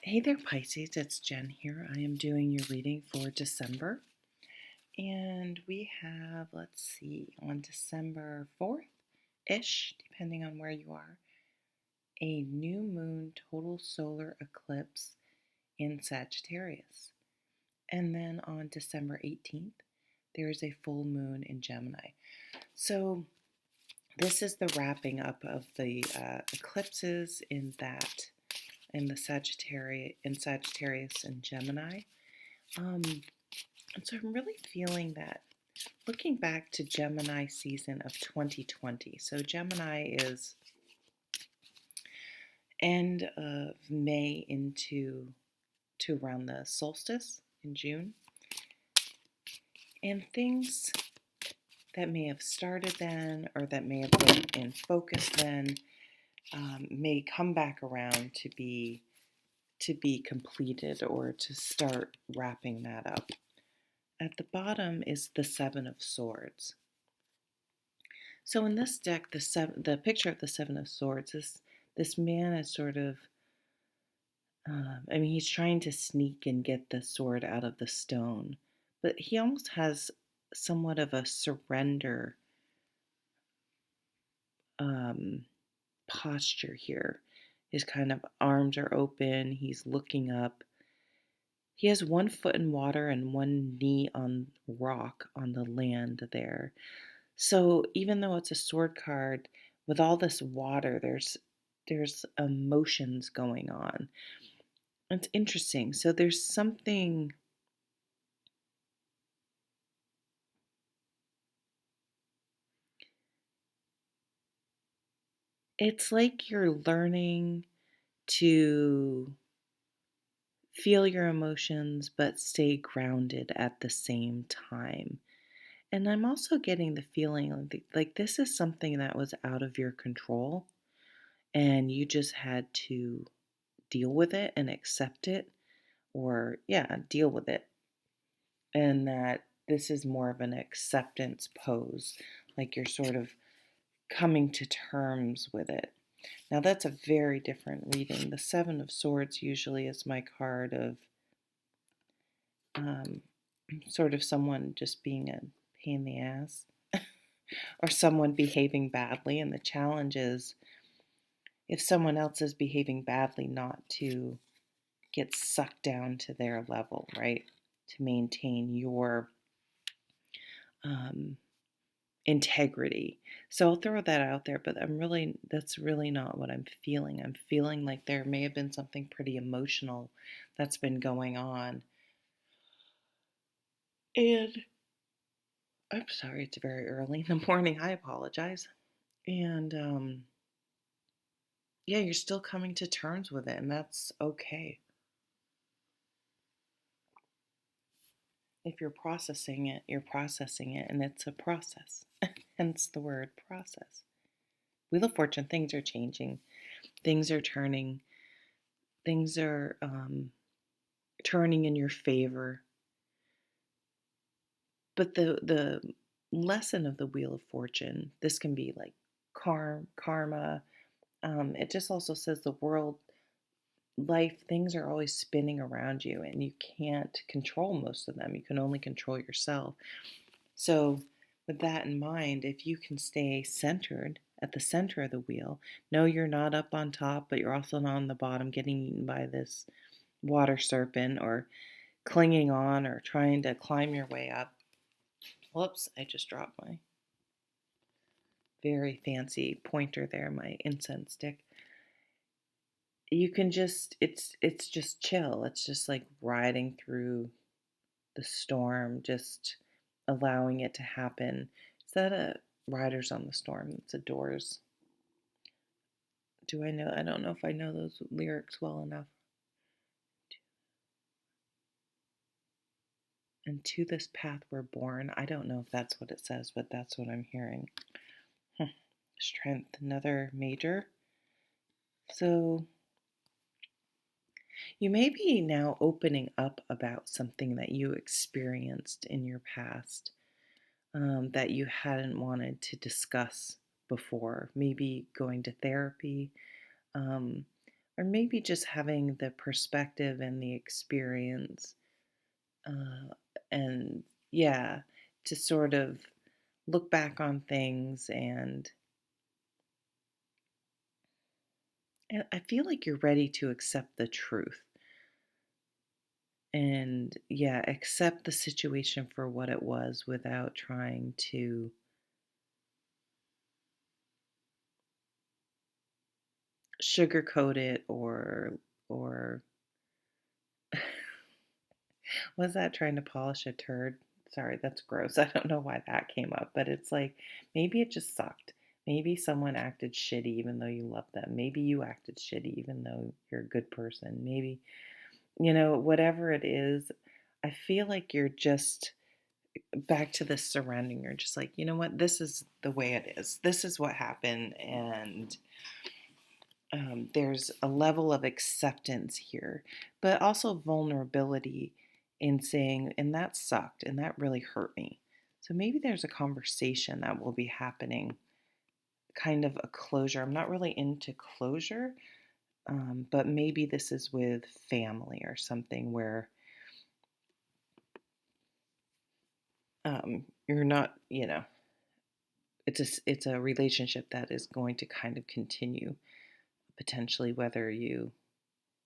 Hey there, Pisces. It's Jen here. I am doing your reading for December. And we have, let's see, on December 4th ish, depending on where you are, a new moon total solar eclipse in Sagittarius. And then on December 18th, there is a full moon in Gemini. So this is the wrapping up of the eclipses in the Sagittarius and Gemini. And so I'm really feeling that looking back to Gemini season of 2020. So Gemini is end of May into to around the solstice in June. And things that may have started then or that may have been in focus then may come back around to be completed or to start wrapping that up. At the bottom is the Seven of Swords. So in this deck, the picture of the Seven of Swords is this man is sort of, he's trying to sneak and get the sword out of the stone, but he almost has somewhat of a surrender posture here. His kind of arms are open. He's looking up. He has one foot in water and one knee on rock on the land there. So even though it's a sword card, with all this water, there's emotions going on. It's interesting. So there's something. It's like you're learning to feel your emotions but stay grounded at the same time. And I'm also getting the feeling like this is something that was out of your control and you just had to deal with it and accept it, or, yeah, deal with it. And that this is more of an acceptance pose, like you're sort of coming to terms with it. Now, that's a very different reading. The Seven of Swords usually is my card of um, sort of someone just being a pain in the ass or someone behaving badly. And the challenge is if someone else is behaving badly, not to get sucked down to their level, right? To maintain your um, integrity. So I'll throw that out there, but that's really not what I'm feeling. I'm feeling like there may have been something pretty emotional that's been going on. And I'm sorry, it's very early in the morning. I apologize. And yeah, you're still coming to terms with it, and that's okay. If you're processing it, you're processing it, and it's a process. Hence the word process. Wheel of Fortune, things are changing, things are turning, things are turning in your favor. But the lesson of the Wheel of Fortune, this can be like karma. It just also says the world, life, things are always spinning around you, and you can't control most of them. You can only control yourself. So, with that in mind, if you can stay centered at the center of the wheel, no, you're not up on top, but you're also not on the bottom getting eaten by this water serpent or clinging on or trying to climb your way up. Whoops, I just dropped my very fancy pointer there, my incense stick. You can just it's just chill. It's just like riding through the storm, just allowing it to happen. Is that a Riders on the Storm? It's a Doors. Do I know? I don't know if I know those lyrics well enough. And to this path we're born. I don't know if that's what it says, but that's what I'm hearing. Strength, another major. So you may be now opening up about something that you experienced in your past that you hadn't wanted to discuss before. Maybe going to therapy, or maybe just having the perspective and the experience, and yeah, to sort of look back on things and I feel like you're ready to accept the truth and yeah, accept the situation for what it was without trying to sugarcoat it or was that trying to polish a turd? Sorry, that's gross. I don't know why that came up, but it's like maybe it just sucked. Maybe someone acted shitty even though you love them. Maybe you acted shitty even though you're a good person. Maybe, whatever it is, I feel like you're just back to this surrendering. You're just like, you know what? This is the way it is. This is what happened. And there's a level of acceptance here, but also vulnerability in saying, and that sucked, and that really hurt me. So maybe there's a conversation that will be happening, kind of a closure. I'm not really into closure, but maybe this is with family or something where you're not, it's a relationship that is going to kind of continue potentially whether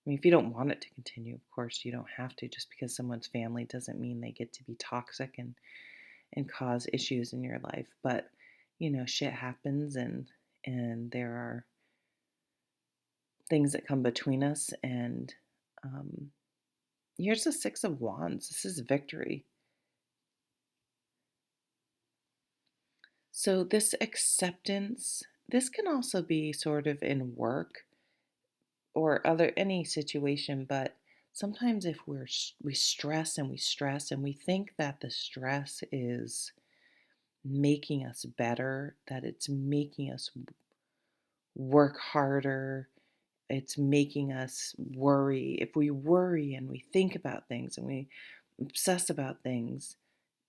I mean, if you don't want it to continue, of course, you don't have to. Just because someone's family doesn't mean they get to be toxic and cause issues in your life. But, shit happens and there are things that come between us. And here's the Six of Wands. This is victory. So this acceptance, this can also be sort of in work or any situation, but sometimes if we stress and we stress and we think that the stress is making us better, that it's making us work harder, it's making us worry. If we worry and we think about things and we obsess about things,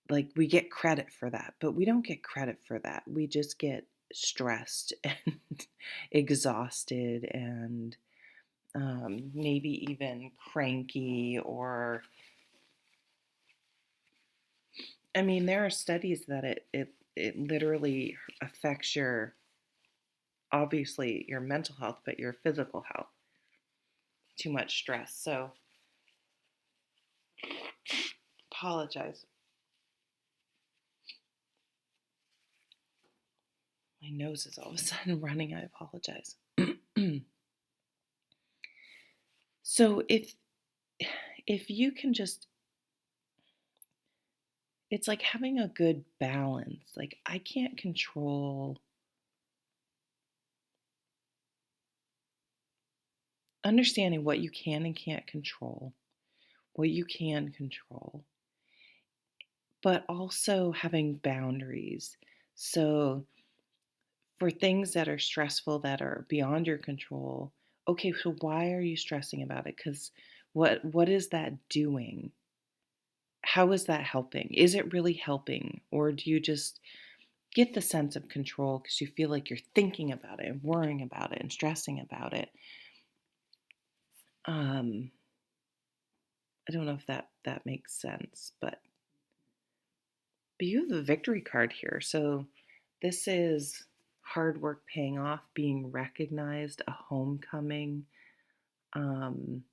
like we get credit for that, but we don't get credit for that. We just get stressed and exhausted and maybe even cranky or I mean there are studies that it literally affects your obviously your mental health but your physical health, too much stress. So apologize, my nose is all of a sudden running. I apologize. So if you can just, it's like having a good balance. Like I can't control, understanding what you can and can't control, what you can control, but also having boundaries. So for things that are stressful that are beyond your control, okay, so why are you stressing about it? Because what is that doing? How is that helping? Is it really helping? Or do you just get the sense of control because you feel like you're thinking about it and worrying about it and stressing about it? Um, I don't know if that makes sense, but you have the victory card here. So this is hard work paying off, being recognized, a homecoming, um,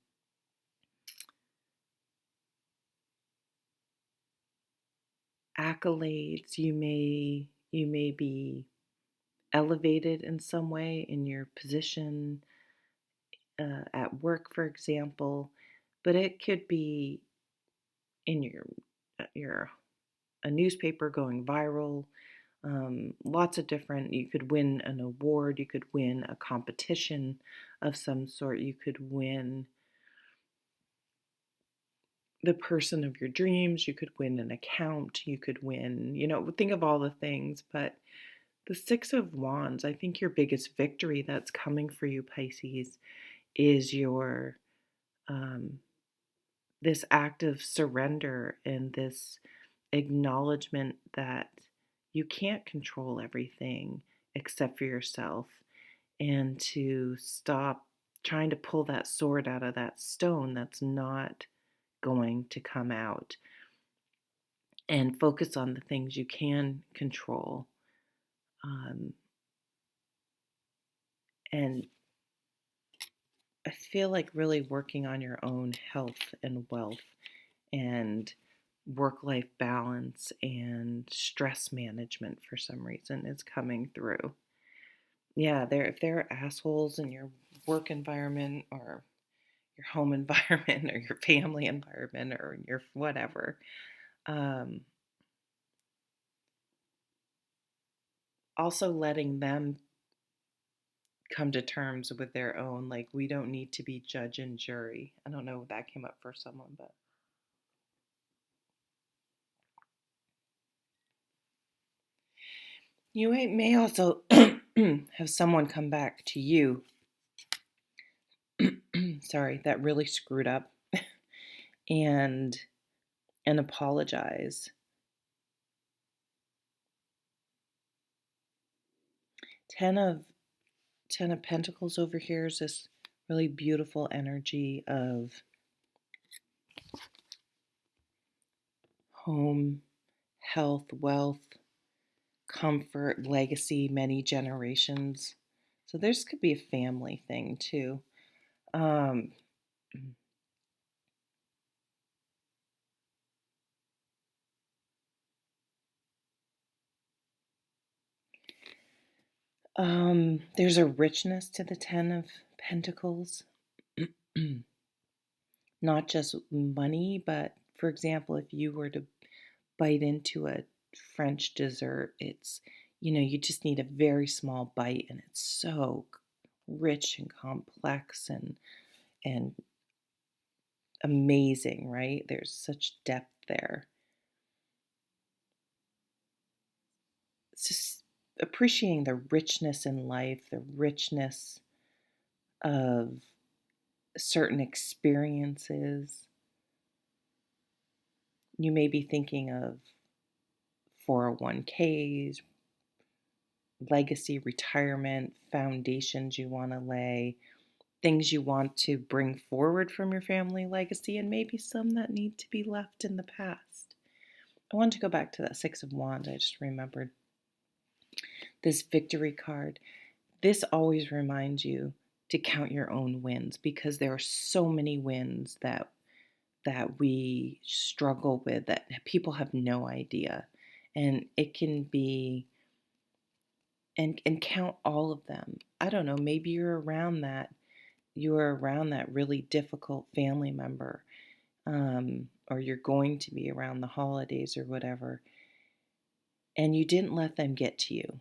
accolades. You may be elevated in some way in your position at work, for example, but it could be in your a newspaper going viral. Lots of different. You could win an award. You could win a competition of some sort. You could win the person of your dreams. You could win an account. You could win. Think of all the things, but the Six of Wands, I think your biggest victory that's coming for you, Pisces, is your this act of surrender and this acknowledgement that you can't control everything except for yourself, and to stop trying to pull that sword out of that stone that's not going to come out, and focus on the things you can control. And I feel like really working on your own health and wealth and work-life balance and stress management for some reason is coming through. Yeah, if there are assholes in your work environment or your home environment or your family environment or your whatever, also letting them come to terms with their own, like, we don't need to be judge and jury. I don't know if that came up for someone, but you may also have someone come back to you, sorry, that really screwed up and apologize. Ten of Pentacles over here is this really beautiful energy of home, health, wealth, comfort, legacy, many generations. So this could be a family thing too. There's a richness to the Ten of Pentacles. Not just money, but for example, if you were to bite into a French dessert, it's, you just need a very small bite and it's so rich and complex and amazing, right? There's such depth there. It's just appreciating the richness in life, the richness of certain experiences. You may be thinking of 401ks, legacy, retirement, foundations you want to lay, things you want to bring forward from your family legacy, and maybe some that need to be left in the past. I want to go back to that Six of Wands. I just remembered this victory card. This always reminds you to count your own wins, because there are so many wins that we struggle with that people have no idea. And it can be, and count all of them. I don't know, maybe you're around that really difficult family member, or you're going to be around the holidays or whatever, and you didn't let them get to you.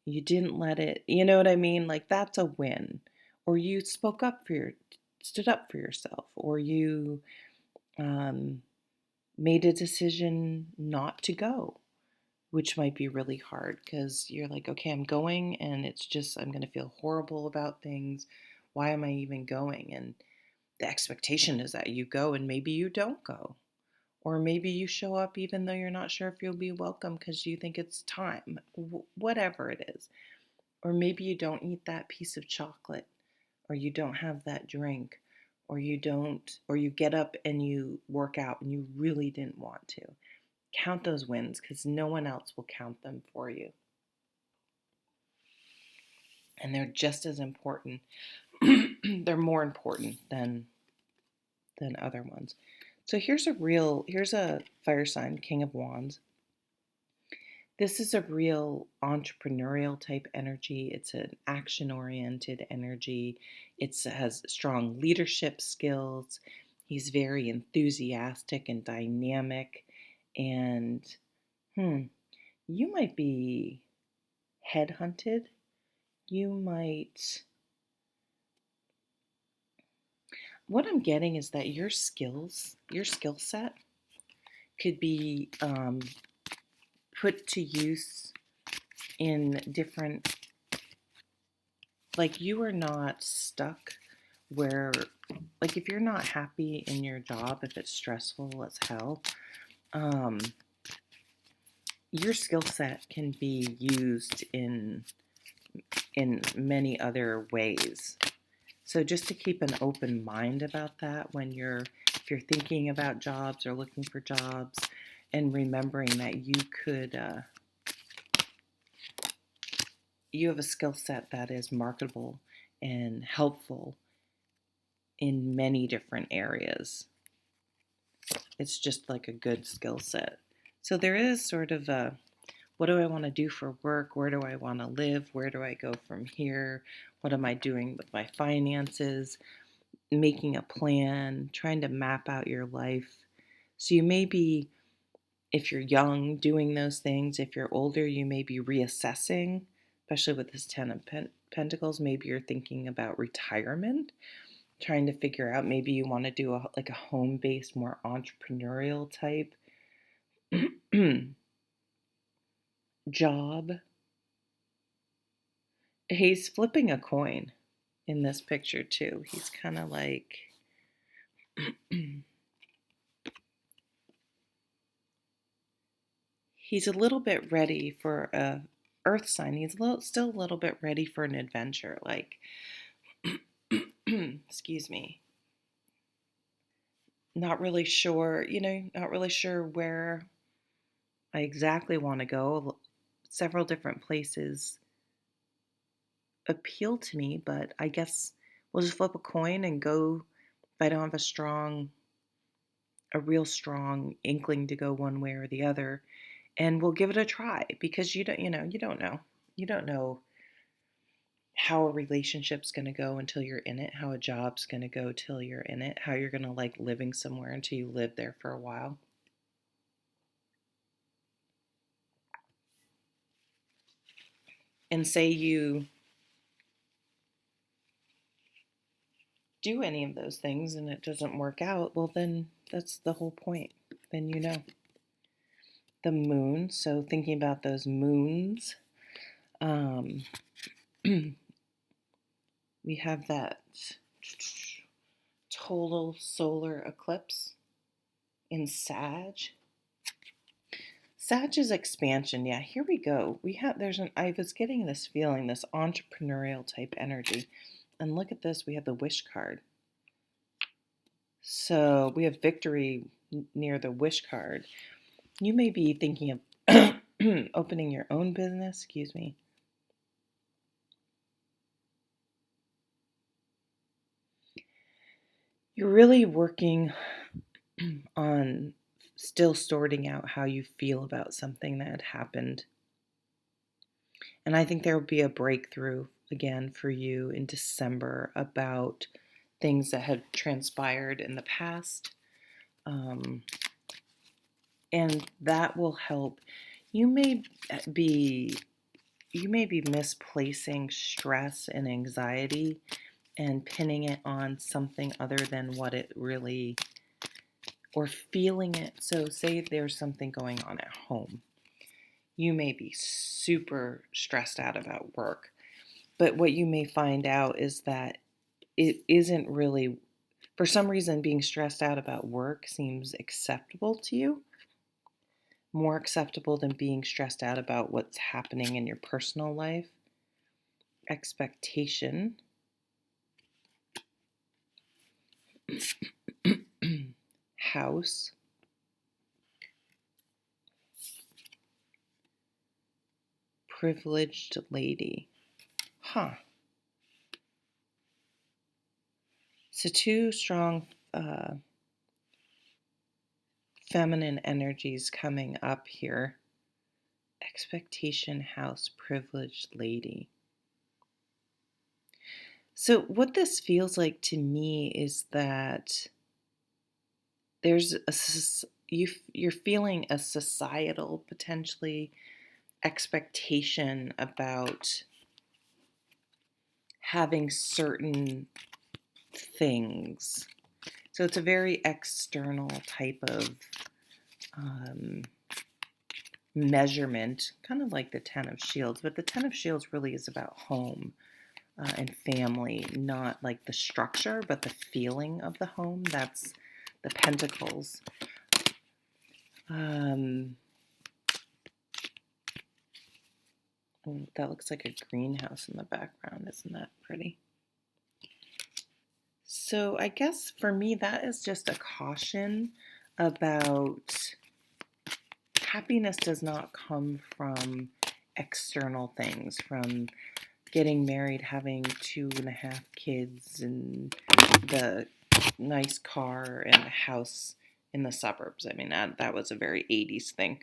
You didn't let it, you know what I mean? Like, that's a win. Or you stood up for yourself, or you made a decision not to go, which might be really hard because you're like, okay, I'm going and it's just, I'm going to feel horrible about things. Why am I even going? And the expectation is that you go, and maybe you don't go. Or maybe you show up even though you're not sure if you'll be welcome because you think it's time, whatever it is. Or maybe you don't eat that piece of chocolate, or you don't have that drink, or you get up and you work out and you really didn't want to. Count those wins, because no one else will count them for you. And they're just as important. They're more important than other ones. So here's a fire sign, King of Wands. This is a real entrepreneurial type energy. It's an action-oriented energy. It has strong leadership skills. He's very enthusiastic and dynamic. And you might be headhunted. What I'm getting is that your skill set could be put to use in different, like, you are not stuck where, like, if you're not happy in your job, if it's stressful as hell, your skill set can be used in many other ways. So just to keep an open mind about that when if you're thinking about jobs or looking for jobs, and remembering that you have a skill set that is marketable and helpful in many different areas. It's just like a good skill set. So there is sort of what do I want to do for work? Where do I want to live? Where do I go from here? What am I doing with my finances? Making a plan, trying to map out your life. So you may be, if you're young, doing those things. If you're older, you may be reassessing, especially with this Ten of Pentacles. Maybe you're thinking about retirement, trying to figure out, maybe you want to do like a home-based, more entrepreneurial type job. He's flipping a coin in this picture too. He's kind of like he's a little bit ready for a earth sign. He's still a little bit ready for an adventure, like excuse me. Not really sure, not really sure where I exactly want to go. Several different places appeal to me, but I guess we'll just flip a coin and go. If I don't have a real strong inkling to go one way or the other, and we'll give it a try, because you don't know. You don't know how a relationship's going to go until you're in it, how a job's going to go till you're in it, how you're going to like living somewhere until you live there for a while. And say you do any of those things and it doesn't work out, well, then that's the whole point. Then you know. The moon, so thinking about those moons, we have that total solar eclipse in Sag. Sag is expansion. Yeah, here we go. I was getting this feeling, this entrepreneurial type energy. And look at this, we have the wish card. So we have victory near the wish card. You may be thinking of opening your own business, excuse me. You're really working on still sorting out how you feel about something that had happened. And I think there will be a breakthrough again for you in December about things that had transpired in the past. And that will help. You may be misplacing stress and anxiety and pinning it on something other than what it really, or feeling it. So say there's something going on at home. You may be super stressed out about work, but what you may find out is that it isn't really, for some reason, being stressed out about work seems acceptable to you, more acceptable than being stressed out about what's happening in your personal life. Expectation. House. Privileged lady. Huh. So two strong feminine energies coming up here. Expectation, house, privileged lady. So what this feels like to me is that you're feeling a societal, potentially, expectation about having certain things. So it's a very external type of measurement, kind of like the Ten of Shields, but the Ten of Shields really is about home and family, not like the structure, but the feeling of the home. That's the Pentacles. That looks like a greenhouse in the background. Isn't that pretty? So I guess for me, that is just a caution about happiness does not come from external things, from getting married, having 2.5 kids, and the nice car and the house in the suburbs. I mean, that was a very 80s thing.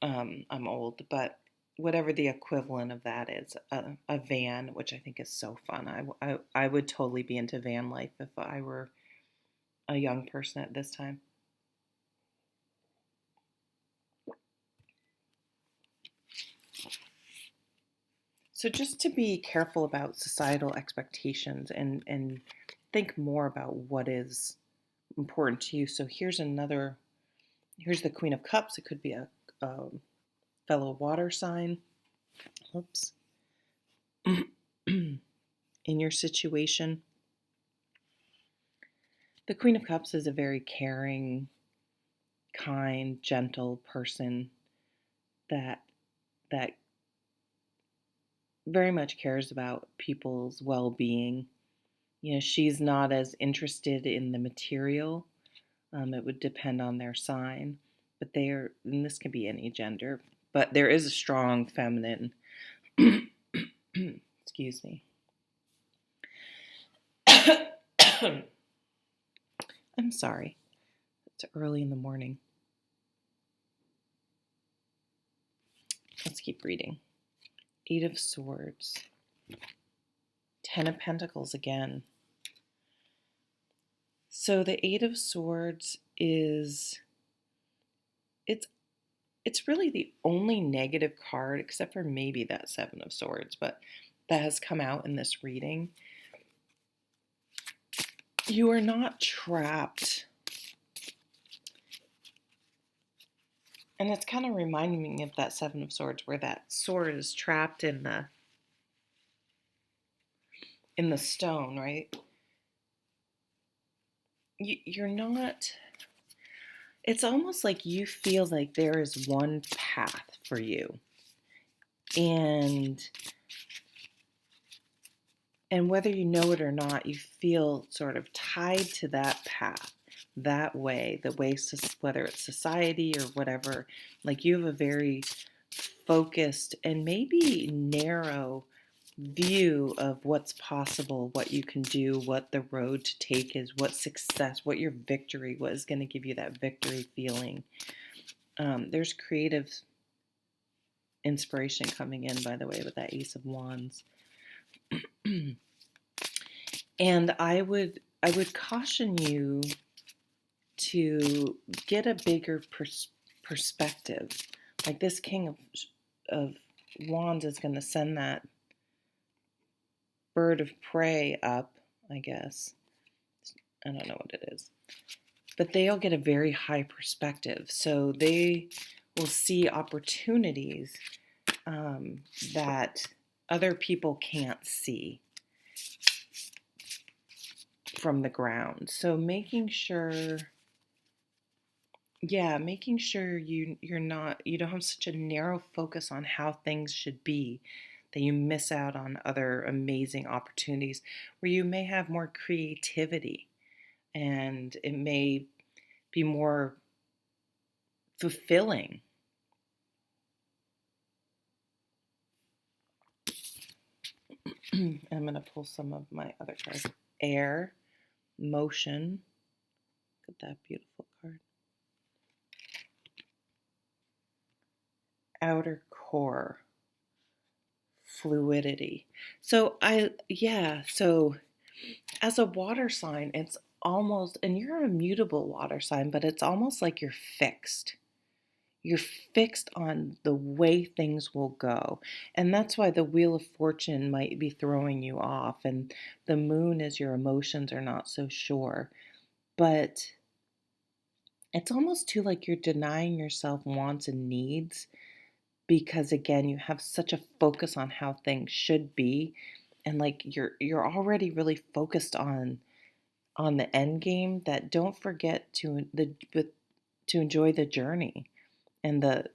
I'm old, but whatever the equivalent of that is, a van, which I think is so fun. I would totally be into van life if I were a young person at this time. So just to be careful about societal expectations and think more about what is important to you. So here's the Queen of Cups. It could be a fellow water sign. Oops. In your situation. The Queen of Cups is a very caring, kind, gentle person that that very much cares about people's well-being. She's not as interested in the material. It would depend on their sign, but and this can be any gender, but there is a strong feminine. Excuse me. I'm sorry. It's early in the morning. Let's keep reading. 8 of Swords. 10 of Pentacles again. So the 8 of Swords it's really the only negative card, except for maybe that 7 of Swords, but that has come out in this reading. You are not trapped. And it's kind of reminding me of that 7 of Swords, where that sword is trapped in the stone, right? You're not. It's almost like you feel like there is one path for you. And whether you know it or not, you feel sort of tied to that path, that way, whether it's society or whatever. Like you have a very focused and maybe narrow view of what's possible, what you can do, what the road to take is, what success, what your victory, what is going to give you that victory feeling. There's creative inspiration coming in, by the way, with that Ace of Wands. And I would caution you to get a bigger perspective. Like this King of Wands is going to send that bird of prey up, I guess. I don't know what it is. But they'll get a very high perspective. So they will see opportunities that other people can't see from the ground. So making sure you don't have such a narrow focus on how things should be that you miss out on other amazing opportunities where you may have more creativity and it may be more fulfilling. I'm going to pull some of my other cards. Air, motion. Look at that beautiful card. Outer core, fluidity. So as a water sign, it's almost, and you're a mutable water sign, but it's almost like you're fixed. You're fixed on the way things will go. And that's why the Wheel of Fortune might be throwing you off, and the moon is your emotions are not so sure. But it's almost too like you're denying yourself wants and needs because again, you have such a focus on how things should be, and like you're already really focused on the end game, that don't forget to enjoy the journey. And this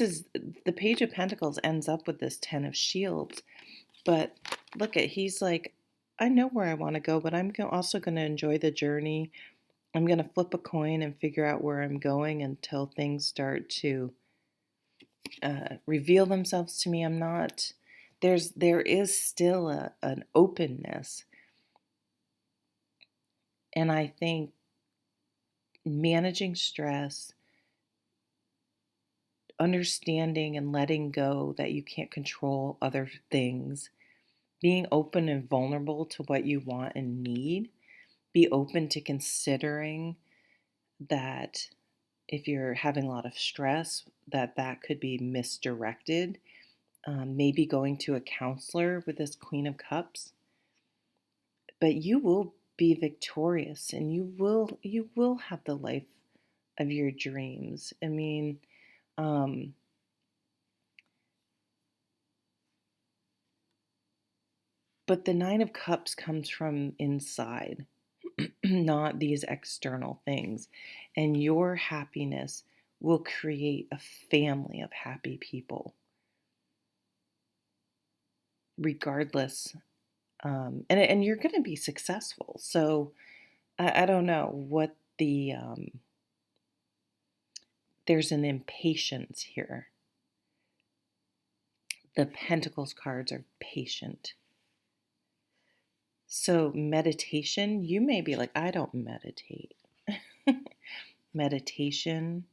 is the Page of Pentacles ends up with this 10 of Shields, but look at, he's like, I know where I want to go, but I'm also going to enjoy the journey. I'm going to flip a coin and figure out where I'm going until things start to reveal themselves to me. I'm not. There is still an openness, and I think managing stress, understanding and letting go that you can't control other things, being open and vulnerable to what you want and need, be open to considering that if you're having a lot of stress, that could be misdirected. Maybe going to a counselor with this Queen of Cups, but you will be victorious and you will have the life of your dreams. I mean, um, but the Nine of Cups comes from inside, not these external things. And your happiness will create a family of happy people, regardless. And you're going to be successful. So I don't know what there's an impatience here. The Pentacles cards are patient. So meditation, you may be like, I don't meditate. Meditation,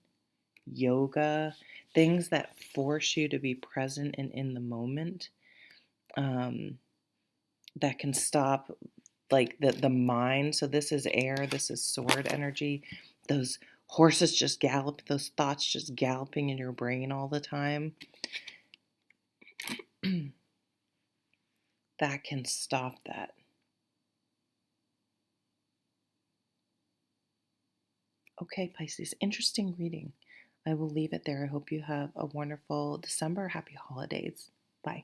yoga, things that force you to be present and in the moment, um, that can stop like the mind. So this is air, this is sword energy. Those horses just gallop, those thoughts just galloping in your brain all the time. That can stop that. Okay, Pisces, interesting reading. I will leave it there. I hope you have a wonderful December. Happy holidays. Bye.